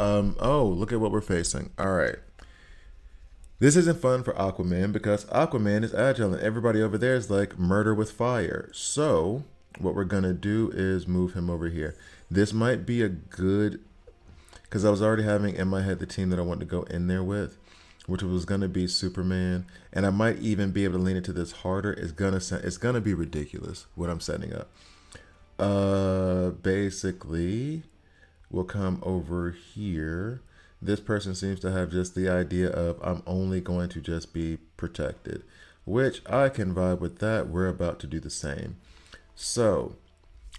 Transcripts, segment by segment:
Oh, look at what we're facing. All right. This isn't fun for Aquaman because Aquaman is agile and everybody over there is like murder with fire. So, what we're going to do is move him over here. This might be a good, because I was already having in my head the team that I want to go in there with, which was going to be Superman. And I might even be able to lean into this harder. It's gonna be ridiculous what I'm setting up. Basically, we'll come over here. This person seems to have just the idea of I'm only going to just be protected, which I can vibe with that. We're about to do the same. So,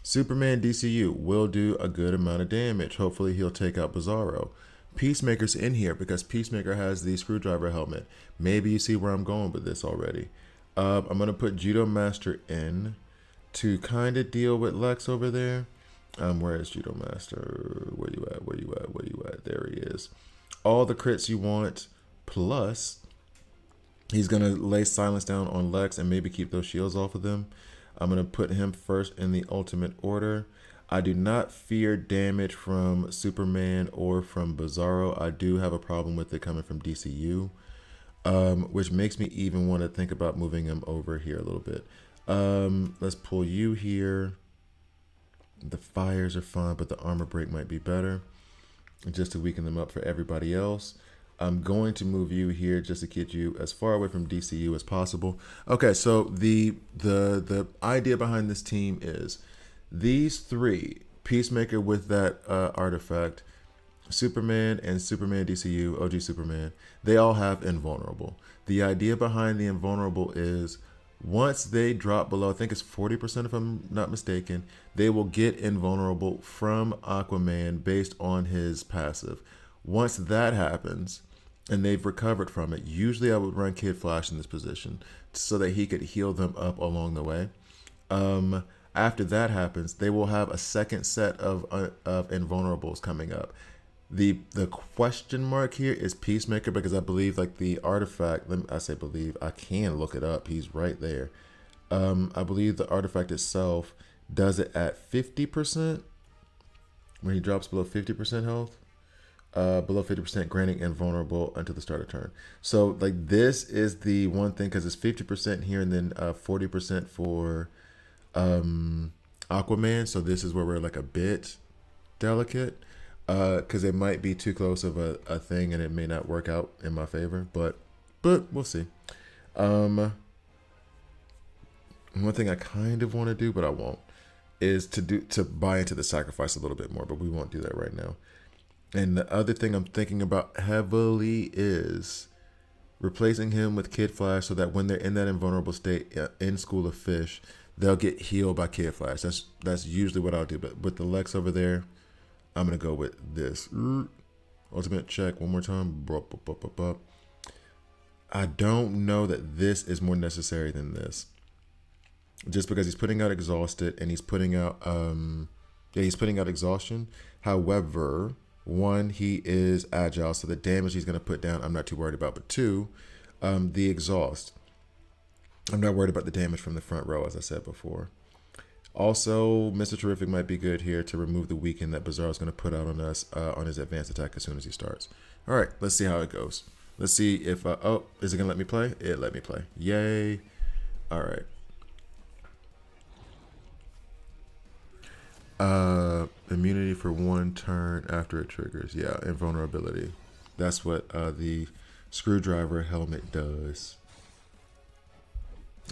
Superman DCU will do a good amount of damage. Hopefully, he'll take out Bizarro. Peacemaker's in here because Peacemaker has the screwdriver helmet. Maybe you see where I'm going with this already. I'm going to put Judo Master in to kind of deal with Lex over there. Where is Judo Master? Where you at? Where you at? Where you at? There he is. All the crits you want, plus he's gonna lay silence down on Lex and maybe keep those shields off of them. I'm gonna put him first in the ultimate order. I do not fear damage from Superman or from Bizarro. I do have a problem with it coming from DCU, which makes me even want to think about moving him over here a little bit. Let's pull you here. The fires are fine, but the armor break might be better just to weaken them up for everybody else. I'm going to move you here just to get you as far away from DCU as possible. Okay, so the idea behind this team is these three, Peacemaker with that artifact, Superman and Superman DCU, OG Superman, they all have invulnerable. The idea behind the invulnerable is once they drop below, I think it's 40% if I'm not mistaken, they will get invulnerable from Aquaman based on his passive. Once that happens and they've recovered from it, usually I would run Kid Flash in this position so that he could heal them up along the way. After that happens, they will have a second set of invulnerables coming up. The question mark here is Peacemaker because I believe like the artifact, I say believe, I can look it up. He's right there. I believe the artifact itself does it at 50% when he drops below 50% health. Below 50%, granting invulnerable until the start of turn. So like this is the one thing because it's 50% here and then 40% for Aquaman. So this is where we're like a bit delicate. Because it might be too close of a thing and it may not work out in my favor, but we'll see. One thing I kind of want to do, but I won't, is to buy into the sacrifice a little bit more, but we won't do that right now. And the other thing I'm thinking about heavily is replacing him with Kid Flash so that when they're in that invulnerable state in School of Fish, they'll get healed by Kid Flash. That's usually what I'll do, but with the Lex over there, I'm going to go with this. Ultimate check one more time. I don't know that this is more necessary than this. Just because he's putting out exhausted and he's putting out he's putting out exhaustion. However, one, he is agile, so the damage he's going to put down I'm not too worried about. But two, the exhaust. I'm not worried about the damage from the front row, as I said before. Also, Mr. Terrific might be good here to remove the weaken that Bizarro is going to put out on us on his advanced attack as soon as he starts. All right, let's see how it goes. Let's see if, oh, is it going to let me play? It let me play. Yay. All right. Immunity for one turn after it triggers. Yeah, invulnerability. That's what the screwdriver helmet does.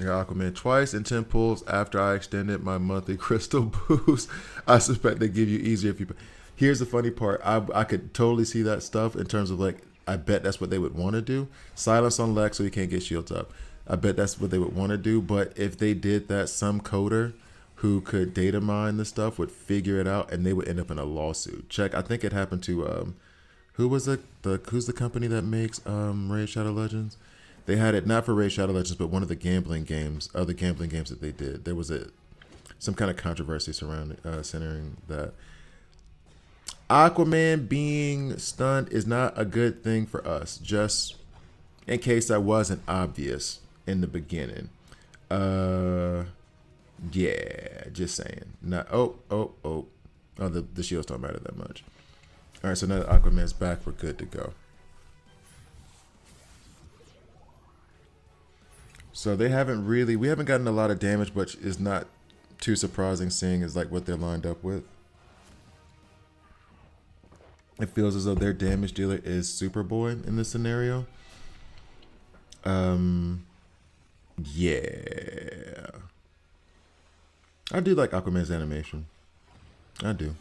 I got Aquaman twice and 10 pulls after I extended my monthly crystal boost. I suspect they give you easier if you. Here's the funny part. I could totally see that stuff in terms of like, I bet that's what they would want to do. Silence on Lex so he can't get shields up. I bet that's what they would want to do. But if they did that, some coder who could data mine the stuff would figure it out and they would end up in a lawsuit. Check. I think it happened to, who's the company that makes Raid Shadow Legends? They had it not for Raid Shadow Legends, but one of the gambling games, other gambling games that they did. There was some kind of controversy surrounding centering that. Aquaman being stunned is not a good thing for us. Just in case that wasn't obvious in the beginning. Yeah, just saying. Not the shields don't matter that much. All right, so now that Aquaman's back, we're good to go. So they haven't really, we haven't gotten a lot of damage, which is not too surprising seeing as like what they're lined up with. It feels as though their damage dealer is Superboy in this scenario. Yeah. I do like Aquaman's animation. I do.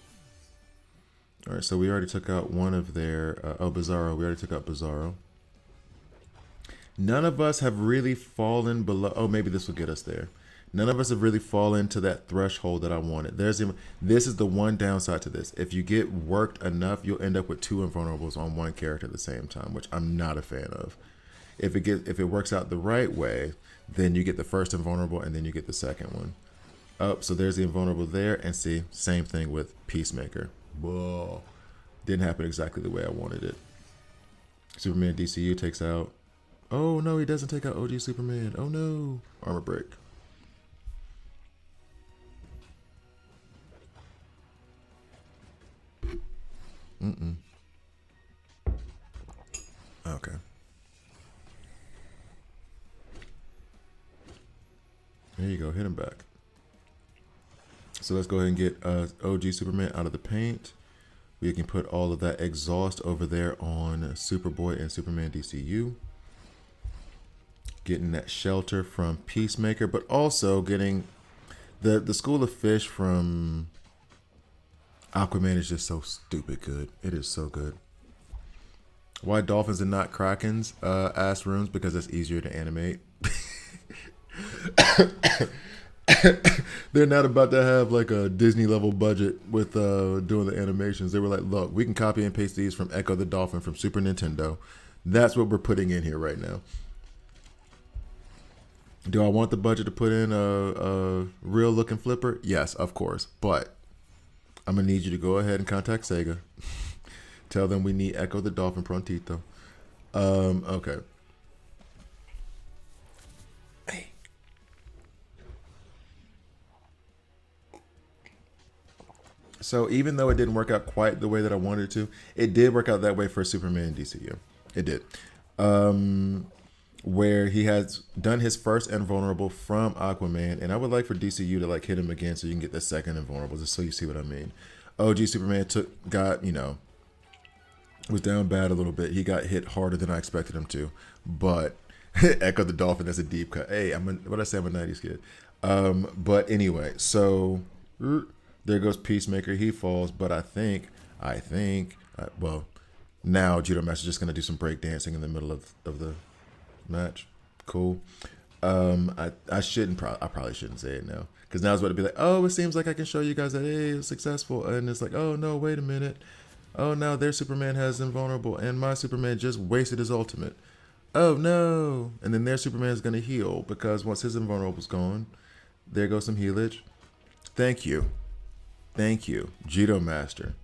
All right, so we already took out one of their, Bizarro. We already took out Bizarro. None of us have really fallen below. Oh, maybe this will get us there. None of us have really fallen to that threshold that I wanted. This is the one downside to this. If you get worked enough, you'll end up with 2 invulnerables on one character at the same time, which I'm not a fan of. If it works out the right way, then you get the first invulnerable and then you get the second one. Oh, so there's the invulnerable there, and see, same thing with Peacemaker. Whoa. Didn't happen exactly the way I wanted it. Superman DCU takes out. Oh no, he doesn't take out OG Superman. Oh no. Armor break. Okay. There you go. Hit him back. So let's go ahead and get OG Superman out of the paint. We can put all of that exhaust over there on Superboy and Superman DCU. Getting that shelter from Peacemaker, but also getting the School of Fish from Aquaman is just so stupid good. It is so good. Why dolphins and not krakens? Ass runes, because it's easier to animate. They're not about to have like a Disney level budget with doing the animations. They were like, look, we can copy and paste these from Echo the Dolphin from Super Nintendo. That's what we're putting in here right now. Do I want the budget to put in a real looking flipper? Yes, of course. But I'm going to need you to go ahead and contact Sega. Tell them we need Echo the Dolphin prontito. Okay. Hey. So even though it didn't work out quite the way that I wanted it to, it did work out that way for Superman DCU. It did. Where he has done his first invulnerable from Aquaman, and I would like for DCU to like hit him again so you can get the second invulnerable, just so you see what I mean. OG Superman was down bad a little bit. He got hit harder than I expected him to, but Echo the Dolphin, that's a deep cut. Hey, I'm a 90s kid. But anyway, so there goes Peacemaker. He falls, but I think, well, now Judo Master's just gonna do some break dancing in the middle of the match. Cool. I probably shouldn't say it now, because now it's about to be like, oh, it seems like I can show you guys that, hey, it's successful, and it's like, oh no, wait a minute, oh now their Superman has invulnerable and my Superman just wasted his ultimate. Oh no. And then their Superman is gonna heal, because once his invulnerable's gone, there goes some healage. Thank you Judo Master.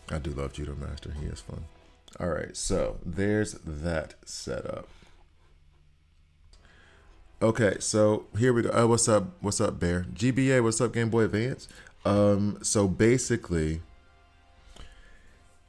I do love Judo Master. He is fun. All right, so there's that setup. Okay, so here we go. Oh, what's up? What's up, Bear? GBA, what's up, Game Boy Advance? So basically,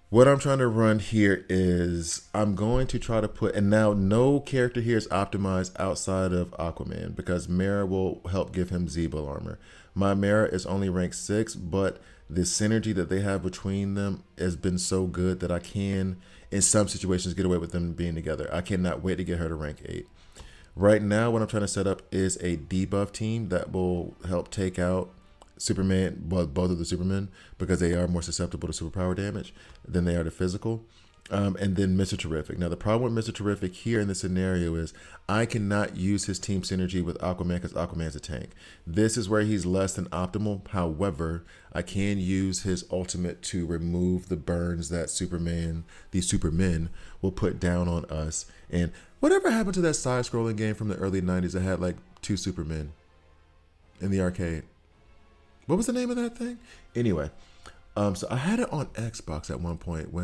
what I'm trying to run here is I'm going to try to put, and now no character here is optimized outside of Aquaman, because Mara will help give him Zebo armor. My Mara is only rank 6, but the synergy that they have between them has been so good that I can, in some situations, get away with them being together. I cannot wait to get her to rank 8. Right now, what I'm trying to set up is a debuff team that will help take out Superman, well, both of the Supermen, because they are more susceptible to superpower damage than they are to physical. And then Mr. Terrific. Now, the problem with Mr. Terrific here in this scenario is I cannot use his team synergy with Aquaman, because Aquaman's a tank. This is where he's less than optimal. However, I can use his ultimate to remove the burns that these Supermen will put down on us. And whatever happened to that side-scrolling game from the early 90s that had like 2 Supermen in the arcade? What was the name of that thing? Anyway, so I had it on Xbox at one point,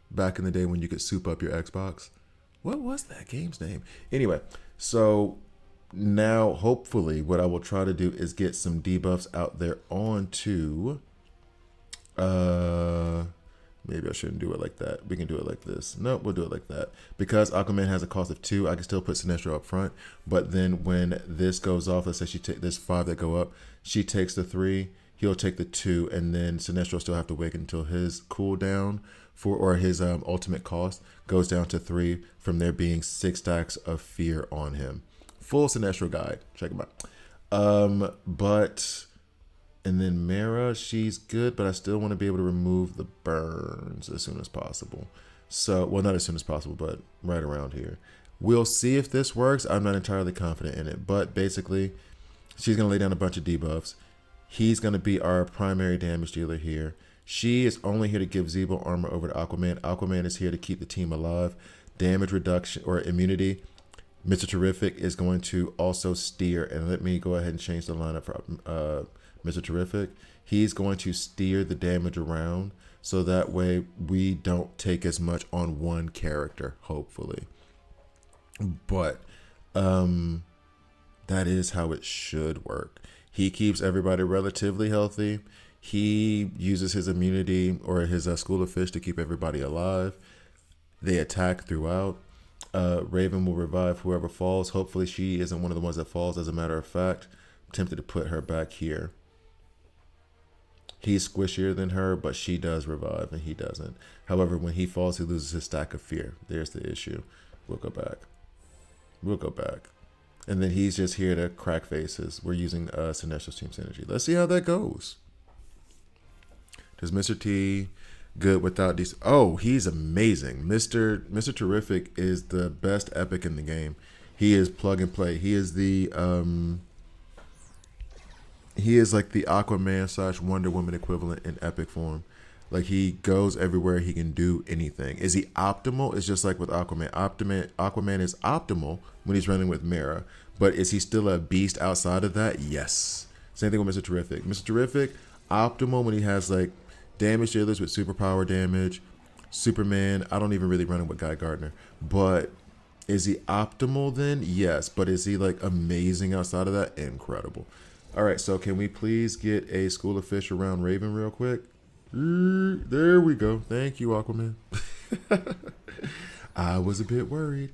back in the day when you could soup up your Xbox. What was that game's name? Anyway, so now hopefully what I will try to do is get some debuffs out there onto maybe I shouldn't do it like that. We can do it like this. Nope, we'll do it like that. Because Aquaman has a cost of 2, I can still put Sinestro up front. But then when this goes off, let's say she take there's 5 that go up, she takes the 3, he'll take the 2, and then Sinestro still have to wait until his cooldown or his ultimate cost goes down to 3 from there being 6 stacks of fear on him. Full Sinestro guide. Check him out. And then Mara, she's good, but I still want to be able to remove the burns as soon as possible. So, well, not as soon as possible, but right around here. We'll see if this works. I'm not entirely confident in it, but basically, she's going to lay down a bunch of debuffs. He's going to be our primary damage dealer here. She is only here to give Zebo armor over to Aquaman. Aquaman is here to keep the team alive. Damage reduction or immunity. Mr. Terrific is going to also steer, and let me go ahead and change the lineup for Mr. Terrific. He's going to steer the damage around so that way we don't take as much on one character, hopefully. But that is how it should work. He keeps everybody relatively healthy. He uses his immunity or his School of Fish to keep everybody alive. They attack throughout. Raven will revive whoever falls. Hopefully she isn't one of the ones that falls. As a matter of fact, I'm tempted to put her back here. He's squishier than her, but she does revive and he doesn't. However, when he falls, he loses his stack of fear. There's the issue. We'll go back. And then he's just here to crack faces. We're using Sinestro's team synergy. Let's see how that goes. Does Mr. T good without these? Oh, he's amazing. Mr. Terrific is the best epic in the game. He is plug and play. He is the he is like the Aquaman / Wonder Woman equivalent in epic form. Like he goes everywhere. He can do anything. Is he optimal? It's just like with Aquaman. Aquaman is optimal when he's running with Mara. But is he still a beast outside of that? Yes. Same thing with Mr. Terrific. Mr. Terrific, optimal when he has like damage dealers with superpower damage. Superman, I don't even really run it with Guy Gardner. But is he optimal then? Yes. But is he like amazing outside of that? Incredible. All right, so can we please get a School of Fish around Raven real quick? There we go. Thank you, Aquaman. I was a bit worried.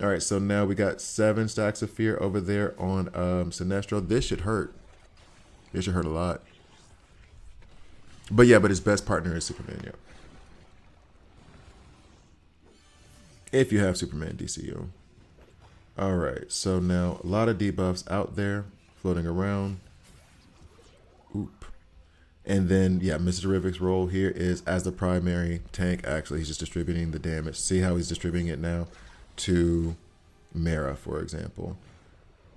All right, so now we got 7 stacks of fear over there on Sinestro. This should hurt. This should hurt a lot. But yeah, but his best partner is Superman, yeah. If you have Superman DCU. All right, so now a lot of debuffs out there floating around. Oop. And then, yeah, Mr. Terrific's role here is as the primary tank. Actually, he's just distributing the damage. See how he's distributing it now to Mara, for example.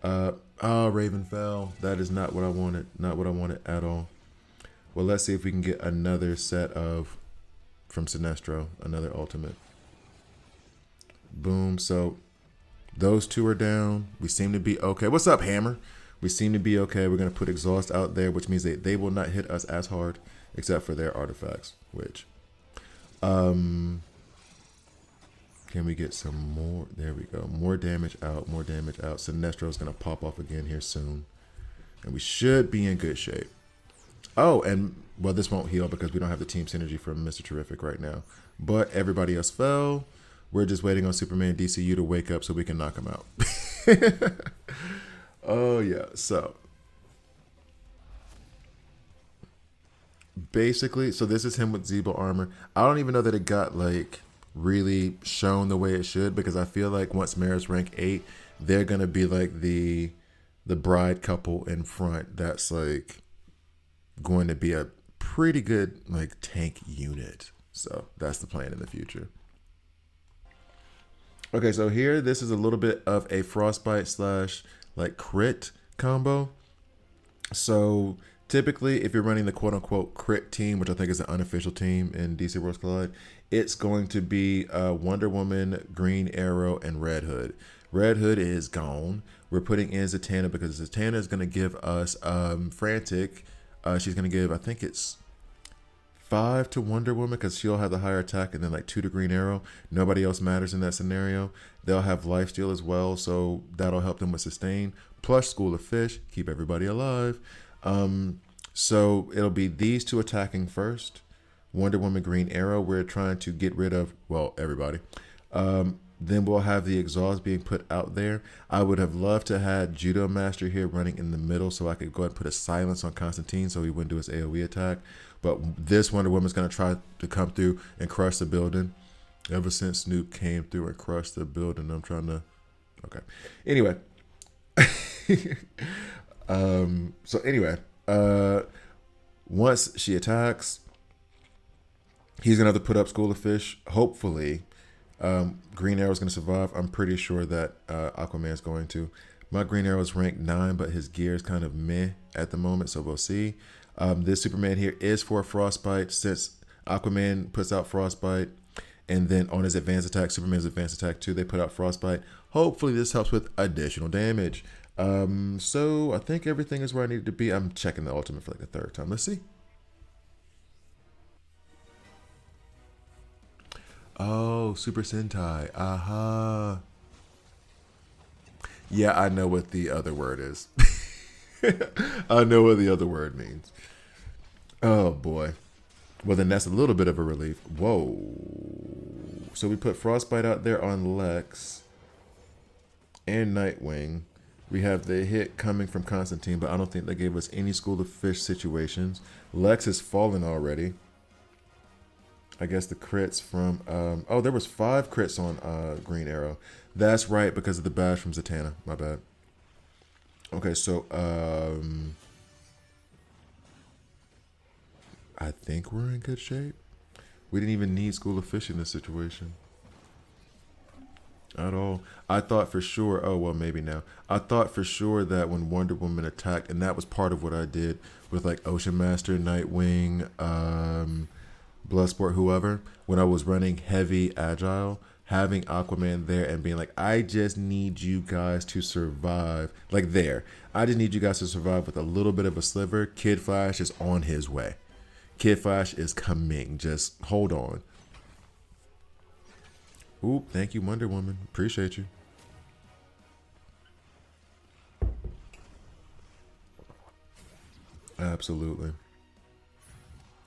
Raven fell. That is not what I wanted. Not what I wanted at all. Well, let's see if we can get another set of, from Sinestro, another ultimate. Boom. So those 2 are down. We seem to be okay. What's up, Hammer? We seem to be okay. We're going to put Exhaust out there, which means they will not hit us as hard, except for their artifacts, which... can we get some more? There we go. More damage out, more damage out. Sinestro's going to pop off again here soon. And we should be in good shape. Oh, and, well, this won't heal because we don't have the team synergy from Mr. Terrific right now. But everybody else fell. We're just waiting on Superman DCU to wake up so we can knock him out. Oh, yeah. So, basically, so this is him with Zebo armor. I don't even know that it got, like, really shown the way it should because I feel like once Mara's rank 8, they're going to be, like, the bride couple in front that's, like, going to be a pretty good, like, tank unit. So, that's the plan in the future. Okay, so here, this is a little bit of a frostbite / like crit combo. So typically, if you're running the quote unquote crit team, which I think is an unofficial team in DC Worlds Collide, it's going to be Wonder Woman, Green Arrow, and Red Hood. Red Hood is gone. We're putting in Zatanna because Zatanna is going to give us Frantic. She's going to give, I think it's 5 to Wonder Woman because she'll have the higher attack and then like 2 to Green Arrow. Nobody else matters in that scenario. They'll have lifesteal as well, so that'll help them with sustain. Plus School of Fish, keep everybody alive. So it'll be these 2 attacking first Wonder Woman, Green Arrow, we're trying to get rid of, well, everybody. Then we'll have the exhaust being put out there. I would have loved to have Judo Master here running in the middle so I could go ahead and put a silence on Constantine so he wouldn't do his AoE attack. But this Wonder Woman's going to try to come through and crush the building. Ever since Snoop came through and crushed the building, I'm trying to... Okay. Anyway. So anyway, once she attacks, he's going to have to put up School of Fish. Hopefully, Green Arrow's going to survive. I'm pretty sure that Aquaman's going to. My Green Arrow's ranked 9, but his gear is kind of meh at the moment, so we'll see. This Superman here is for Frostbite, since Aquaman puts out Frostbite, and then on his advanced attack, Superman's advanced attack too, they put out Frostbite. Hopefully this helps with additional damage. So I think everything is where I need it to be. I'm checking the ultimate for like the third time. Let's see. Oh, Super Sentai. Aha. Yeah, I know what the other word is. I know what the other word means. Oh boy. Well, then that's a little bit of a relief. Whoa. So we put Frostbite out there on Lex and Nightwing. We have the hit coming from Constantine, but I don't think they gave us any School of Fish situations. Lex has fallen already. I guess the crits from... oh, there was 5 crits on Green Arrow. That's right, because of the bash from Zatanna. My bad. Okay, so... I think we're in good shape. We didn't even need School of Fish in this situation. At all. I thought for sure... Oh, well, maybe now. I thought for sure that when Wonder Woman attacked, and that was part of what I did with, like, Ocean Master, Nightwing, Bloodsport, whoever, when I was running heavy agile, having Aquaman there and being like, I just need you guys to survive. Like there. I just need you guys to survive with a little bit of a sliver. Kid Flash is on his way. Kid Flash is coming. Just hold on. Oop, thank you, Wonder Woman. Appreciate you. Absolutely.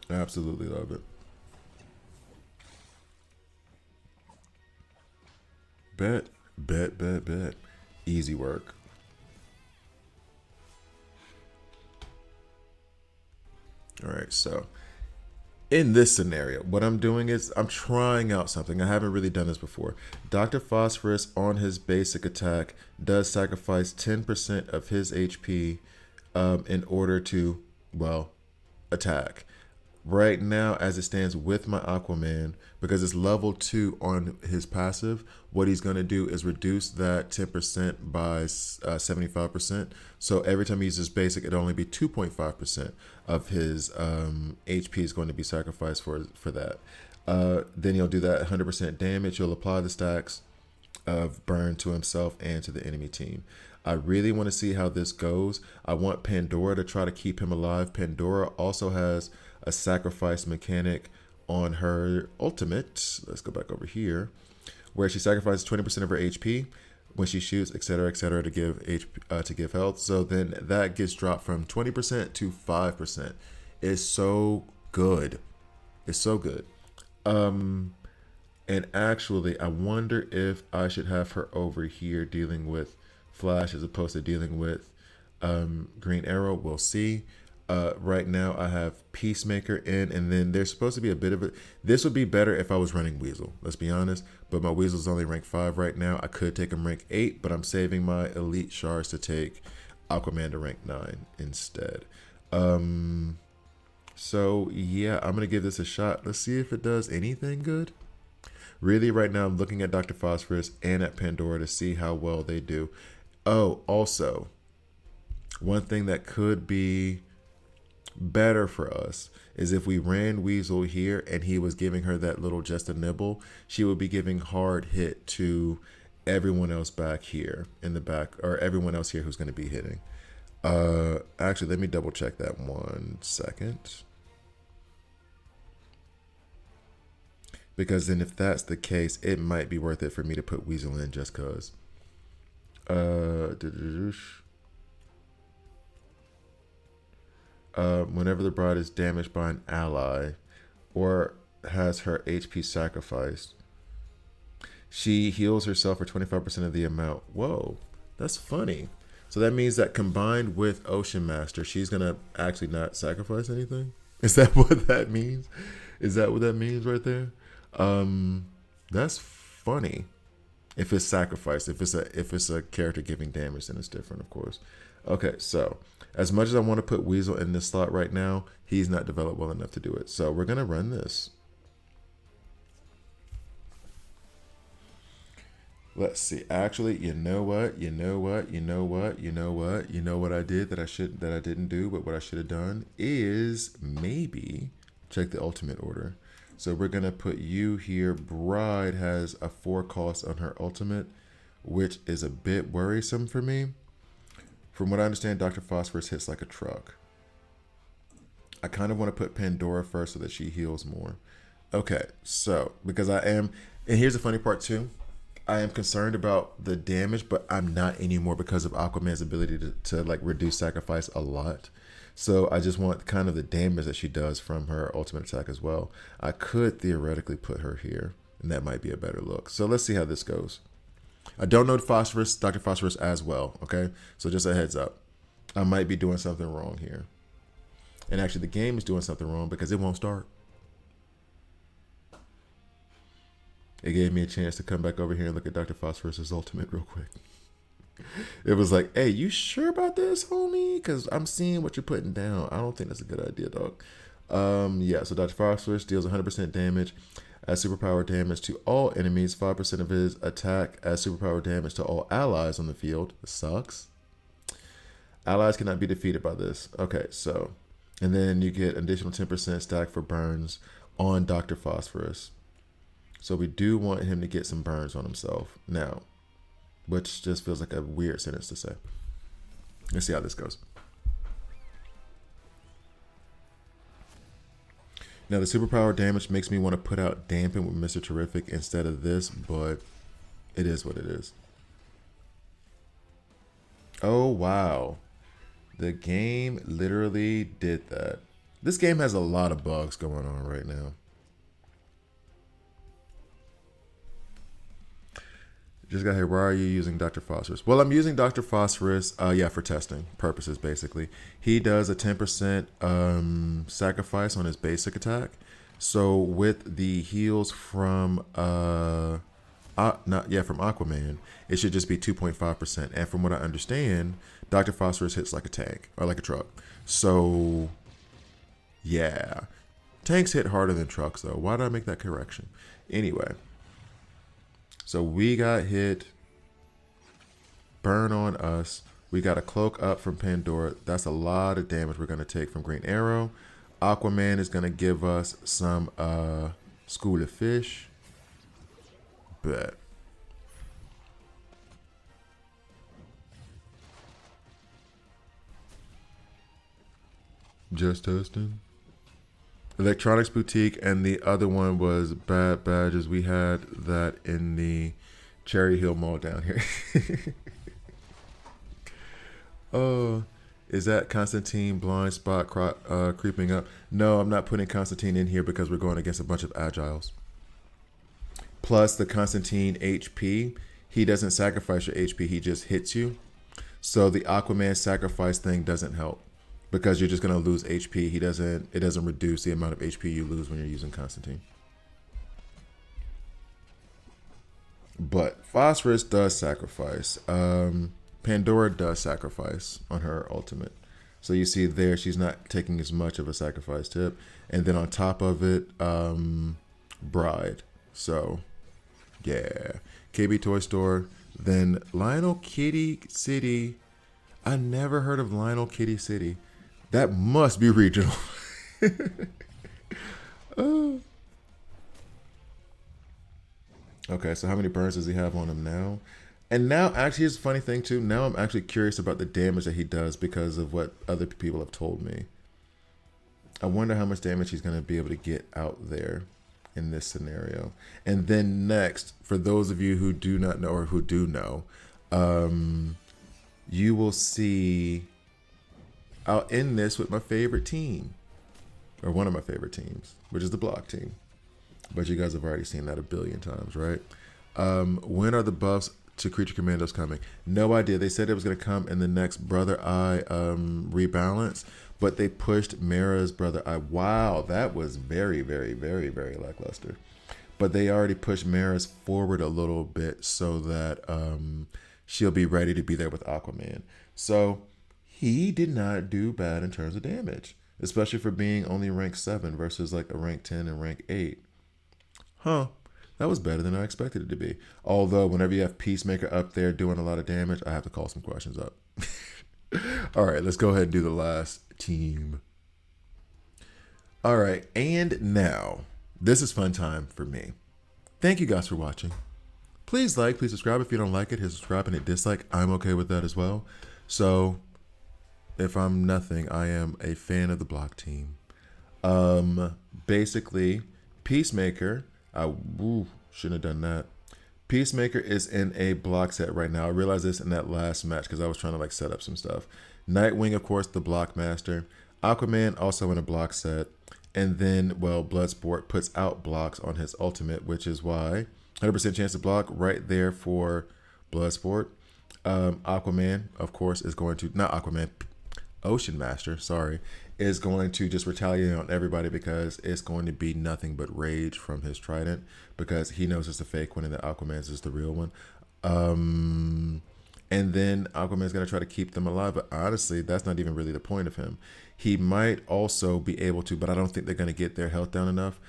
Absolutely love it. Bet. Easy work. All right, so in this scenario, what I'm doing is I'm trying out something. I haven't really done this before. Dr. Phosphorus on his basic attack does sacrifice 10% of his HP in order to, well, attack. Right now, as it stands with my Aquaman, because it's level 2 on his passive, what he's going to do is reduce that 10% by 75%. So every time he uses basic, it'll only be 2.5% of his HP is going to be sacrificed for that. Then he'll do that 100% damage. He'll apply the stacks of burn to himself and to the enemy team. I really want to see how this goes. I want Pandora to try to keep him alive. Pandora also has a sacrifice mechanic on her ultimate. Let's go back over here, where she sacrifices 20% of her HP when she shoots, etc., to give health. So then that gets dropped from 20% to 5%. It's so good. It's so good. And actually, I wonder if I should have her over here dealing with Flash as opposed to dealing with Green Arrow. We'll see. Right now, I have Peacemaker in, and then there's supposed to be a bit of a... This would be better if I was running Weasel, let's be honest. But my Weasel's only rank 5 right now. I could take him rank 8, but I'm saving my Elite Shards to take Aquaman to rank 9 instead. So, yeah, I'm going to give this a shot. Let's see if it does anything good. Really, right now, I'm looking at Dr. Phosphorus and at Pandora to see how well they do. Oh, also, one thing that could be better for us is if we ran Weasel here and he was giving her that little just a nibble, she would be giving hard hit to everyone else back here in the back, or everyone else here who's going to be hitting. Actually, let me double check that 1 second. Because then if that's the case, it might be worth it for me to put Weasel in just because. Whenever the bride is damaged by an ally, or has her HP sacrificed. She heals herself for 25% of the amount. Whoa, that's funny. So that means that combined with Ocean Master, she's going to actually not sacrifice anything? Is that what that means? Is that what that means right there? That's funny. If it's sacrifice, if it's a character giving damage, then it's different, of course. Okay, so as much as I want to put Weasel in this slot right now, he's not developed well enough to do it. So we're gonna run this. Let's see. Actually, you know what? You know what? You know what? You know what? You know what I did that I didn't do, but what I should have done is maybe check the ultimate order. So we're gonna put you here. Bride has a 4 cost on her ultimate, which is a bit worrisome for me. From what I understand, Dr. Phosphorus hits like a truck. I kind of want to put Pandora first so that she heals more. Okay, so because I am, and here's the funny part too. I am concerned about the damage, but I'm not anymore because of Aquaman's ability to like reduce sacrifice a lot. So I just want kind of the damage that she does from her ultimate attack as well. I could theoretically put her here, and that might be a better look. So let's see how this goes. I don't know Phosphorus, Dr. Phosphorus as well, okay? So just a heads up. I might be doing something wrong here. And actually the game is doing something wrong because it won't start. It gave me a chance to come back over here and look at Dr. Phosphorus' ultimate real quick. It was like, hey, you sure about this, homie? Because I'm seeing what you're putting down. I don't think that's a good idea, dog. Yeah, so Dr. Phosphorus deals 100% damage as superpower damage to all enemies, 5% of his attack as superpower damage to all allies on the field. This sucks. Allies cannot be defeated by this. Okay, so, and then you get additional 10% stack for burns on Dr. Phosphorus. So we do want him to get some burns on himself now, which just feels like a weird sentence to say. Let's see how this goes. Now the superpower damage makes me want to put out Dampen with Mr. Terrific instead of this, but it is what it is. Oh, wow. The game literally did that. This game has a lot of bugs going on right now. Just got here. Why are you using Dr. Phosphorus? Well, I'm using Dr. Phosphorus, for testing purposes, basically. He does a 10% sacrifice on his basic attack. So with the heals from from Aquaman, it should just be 2.5%. And from what I understand, Dr. Phosphorus hits like a tank or like a truck. So yeah, tanks hit harder than trucks though. Why did I make that correction? Anyway. So we got hit, burn on us. We got a cloak up from Pandora. That's a lot of damage we're going to take from Green Arrow. Aquaman is going to give us some School of Fish. Bet. Just testing. Electronics Boutique, and the other one was Bad Badges. We had that in the Cherry Hill Mall down here. Oh, is that Constantine blind spot creeping up? No, I'm not putting Constantine in here because we're going against a bunch of Agiles. Plus the Constantine HP, he doesn't sacrifice your HP, he just hits you. So the Aquaman sacrifice thing doesn't help. Because you're just gonna lose HP. It doesn't reduce the amount of HP you lose when you're using Constantine. But Phosphorus does sacrifice. Pandora does sacrifice on her ultimate. So you see there, she's not taking as much of a sacrifice tip. And then on top of it, Bride. So yeah. KB Toy Store. Then Lionel Kitty City. I never heard of Lionel Kitty City. That must be regional. Okay, so how many burns does he have on him now? And now, actually, here's a funny thing, too. Now I'm actually curious about the damage that he does because of what other people have told me. I wonder how much damage he's going to be able to get out there in this scenario. And then next, for those of you who do not know or who do know, you will see... I'll end this with my favorite team. or one of my favorite teams, which is the block team. But you guys have already seen that a billion times, right? When are the buffs to creature commandos coming? No idea. They said it was going to come in the next Brother Eye rebalance, but they pushed Mara's Brother Eye. Wow, that was very, very, very, very lackluster. But they already pushed Mara's forward a little bit so that she'll be ready to be there with Aquaman. So he did not do bad in terms of damage, especially for being only rank 7 versus like a rank 10 and rank 8. Huh. That was better than I expected it to be. Although, whenever you have Peacemaker up there doing a lot of damage, I have to call some questions up. All right, let's go ahead and do the last team. All right, and now, this is fun time for me. Thank you guys for watching. Please like, please subscribe. If you don't like it, hit subscribe and hit dislike. I'm okay with that as well. So, if I'm nothing, I am a fan of the block team. Basically, Peacemaker... shouldn't have done that. Peacemaker is in a block set right now. I realized this in that last match because I was trying to like set up some stuff. Nightwing, of course, the block master. Aquaman also in a block set. And then, well, Bloodsport puts out blocks on his ultimate, which is why 100% chance to block right there for Bloodsport. Aquaman, of course, is going to, not Aquaman, Ocean Master, sorry, is going to just retaliate on everybody because it's going to be nothing but rage from his trident because he knows it's a fake one and that Aquaman's is the real one. And then Aquaman's going to try to keep them alive, but honestly, that's not even really the point of him. He might also be able to, but I don't think they're going to get their health down enough,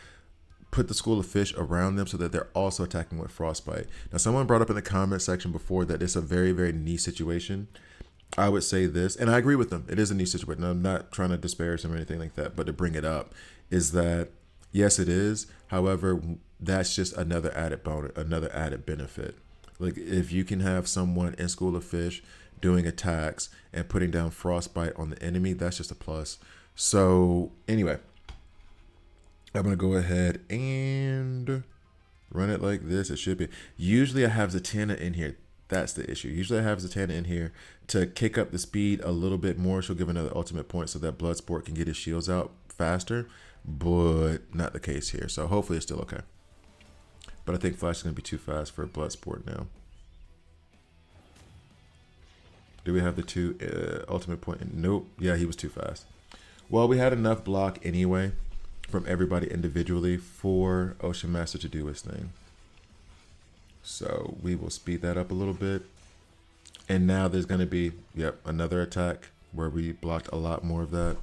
put the school of fish around them so that they're also attacking with frostbite. Now, someone brought up in the comment section before that it's a very, very niche situation. I would say this, and I agree with them. It is a niche situation. I'm not trying to disparage them or anything like that, but to bring it up is that, yes, it is. However, that's just another added bonus, another added benefit. Like if you can have someone in School of Fish doing attacks and putting down frostbite on the enemy, that's just a plus. So anyway, I'm going to go ahead and run it like this. It should be. Usually I have Zatanna in here. That's the issue. Usually I have Zatanna in here to kick up the speed a little bit more. She'll give another ultimate point so that Bloodsport can get his shields out faster, but not the case here. So hopefully it's still okay. But I think Flash is going to be too fast for Bloodsport now. Do we have the 2 ultimate point? Nope. Yeah, he was too fast. Well, we had enough block anyway from everybody individually for Ocean Master to do his thing. So we will speed that up a little bit. And now there's going to be, yep, another attack where we blocked a lot more of that.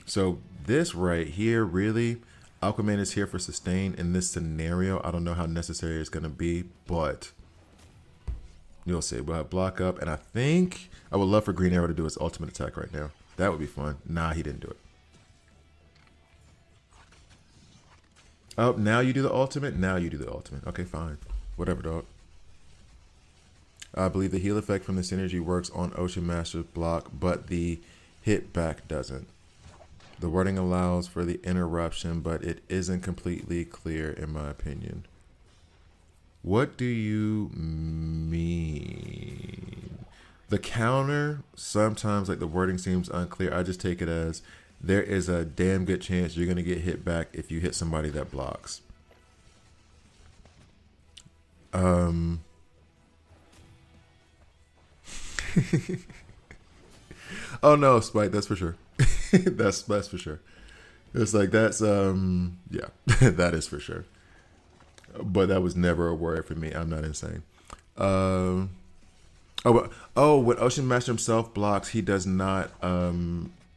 So this right here, really, Aquaman is here for sustain in this scenario. I don't know how necessary it's going to be, but you'll see. We'll have block up. And I think I would love for Green Arrow to do his ultimate attack right now. That would be fun. Nah, he didn't do it. Oh, now you do the ultimate? Now you do the ultimate. Okay, fine. Whatever, dog. I believe the heal effect from this energy works on Ocean Master's block, but the hit back doesn't. The wording allows for the interruption, but it isn't completely clear in my opinion. What do you mean? The counter, sometimes like the wording seems unclear. I just take it as there is a damn good chance you're going to get hit back if you hit somebody that blocks. Oh no, Spike, that's for sure. that's for sure. It's like that's yeah, that is for sure. But that was never a word for me. I'm not insane. When Ocean Master himself blocks, he does not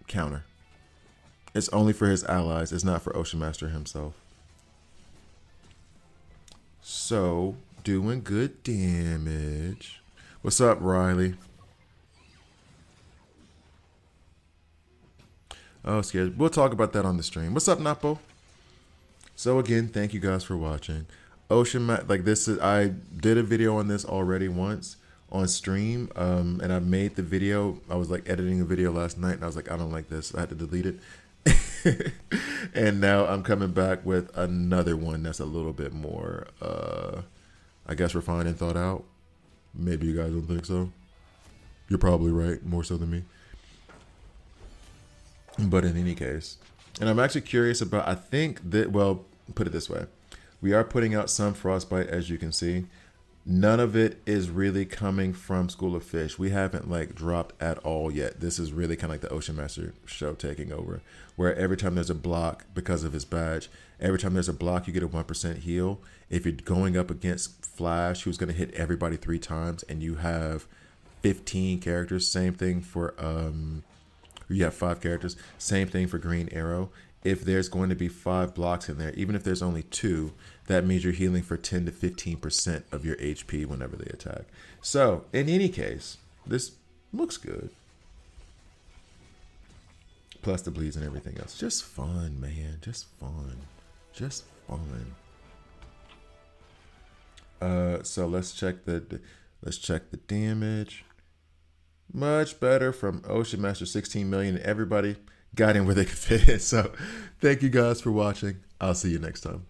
counter. It's only for his allies. It's not for Ocean Master himself. So, doing good damage. What's up, Riley? Oh, scared. We'll talk about that on the stream. What's up, Napo? So again, thank you guys for watching. I did a video on this already once on stream, and I made the video. I was like editing a video last night, and I was like, I don't like this. I had to delete it. And now I'm coming back with another one that's a little bit more, I guess, refined and thought out. Maybe you guys don't think so. You're probably right, more so than me. But in any case, and I'm actually curious about, I think that, well, put it this way. We are putting out some frostbite, as you can see. None of it is really coming from School of Fish. We haven't like dropped at all yet. This is really kind of like the Ocean Master show taking over, where every time there's a block because of his badge, every time there's a block, you get a 1% heal. If you're going up against Flash, who's going to hit everybody 3 times, and you have 15 characters, same thing for you have 5 characters. Same thing for Green Arrow. If there's going to be 5 blocks in there, even if there's only 2, that means you're healing for 10 to 15% of your HP whenever they attack. So, in any case, this looks good. Plus the bleeds and everything else. Just fun, man. Just fun. Just fun. So let's check the damage. Much better from Ocean Master 16 million. Everybody got in where they could fit in. So thank you guys for watching. I'll see you next time.